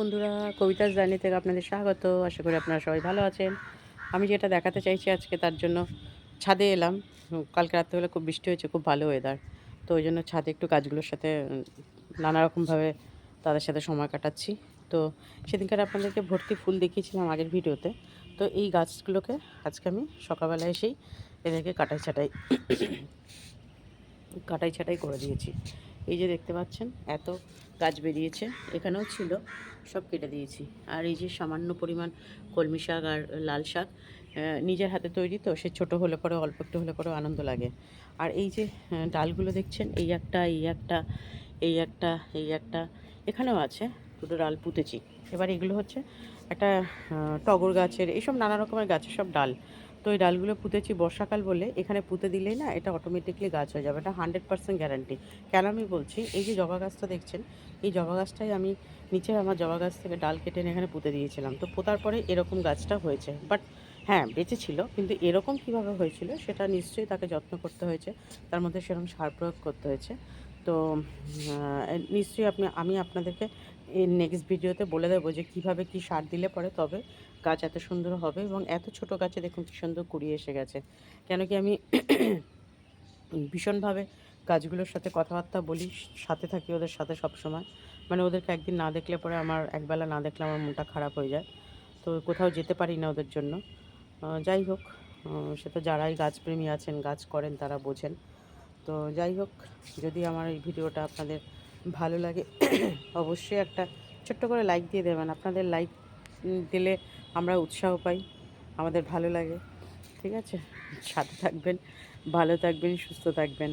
বন্ধুরা, কবিতাস জার্নি থেকে আপনাদের স্বাগত। আশা করি আপনারা সবাই ভালো আছেন। আমি যেটা দেখাতে চাইছি আজকে তার জন্য ছাদে এলাম। কালকে রাত্রেবেলা খুব বৃষ্টি হয়েছে, খুব ভালো ওয়েদার। তো ওই জন্য ছাদে একটু গাছগুলোর সাথে নানা রকমভাবে তাদের সাথে সময় কাটাচ্ছি। তো সেদিনকার আপনাদেরকে ভর্তি ফুল দেখিয়েছিলাম আগের ভিডিওতে। তো এই গাছগুলোকে আজকে আমি সকালবেলা এসেই এদেরকে কাটাই ছাঁটাই করে দিয়েছি। এই যে দেখতে পাচ্ছেন এত গাছ বেরিয়েছে, এখানেও ছিল, সব কেটে দিয়েছি। আর এই যে সামান্য পরিমাণ কলমি শাক আর লাল শাক, নিজের হাতে তৈরি, তো সে ছোটো হলে পরে অল্প একটু হলে পরেও আনন্দ লাগে। আর এই যে ডালগুলো দেখছেন, এই একটা, এই একটা, এই একটা, এই একটা, এখানেও আছে, দুটো ডাল পুঁতেছি। এবার এগুলো হচ্ছে একটা টগর গাছের, এইসব নানা রকমের গাছের সব ডাল। তো এই ডালগুলো পুঁতেছি বর্ষাকাল বলে, এখানে পুঁতে দিলেই না এটা অটোমেটিকলি গাছ হয়ে যাবে, এটা 100% গ্যারান্টি। কেন আমি বলছি, এই যে জবা গাছটা দেখছেন, এই জবা গাছটাই আমি নিচে আমার জবা গাছ থেকে ডাল কেটে এনে এখানে পুঁতে দিয়েছিলাম। তো পোতার পরে এরকম গাছটা হয়েছে। বাট হ্যাঁ, বেঁচে ছিল, কিন্তু এরকম কিভাবে হয়েছিল সেটা নিশ্চয়ই তাকে যত্ন করতে হয়েছে, তার মধ্যে সেরকম সার প্রয়োগ করতে হয়েছে। তো নিশ্চয়ই আমি আপনাদেরকে এই নেক্সট ভিডিওতে বলে দেবো যে কীভাবে কী সার দিলে পরে তবে গাছ এত সুন্দর হবে। এবং এত ছোট গাছে দেখুন কী সুন্দর কুড়িয়ে এসে গেছে। কেন কি আমি ভীষণভাবে গাছগুলোর সাথে কথাবার্তা বলি, সাথে থাকি ওদের সাথে সবসময়। মানে ওদেরকে একদিন না দেখলে পরে আমার, একবেলা না দেখলে আমার মনটা খারাপ হয়ে যায়। তো কোথাও যেতে পারি না ওদের জন্য। যাই হোক, সে তো যারাই গাছপ্রেমী আছেন, গাছ করেন, তারা বোঝেন। তো যাই হোক, যদি আমার এই ভিডিওটা আপনাদের ভালো লাগে অবশ্যই একটা ছোট্ট করে লাইক দিয়ে দেবেন। আপনাদের লাইক দিলে আমরা উৎসাহ পাই, আমাদের ভালো লাগে। ঠিক আছে? সাথে থাকবেন, ভালো থাকবেন, সুস্থ থাকবেন।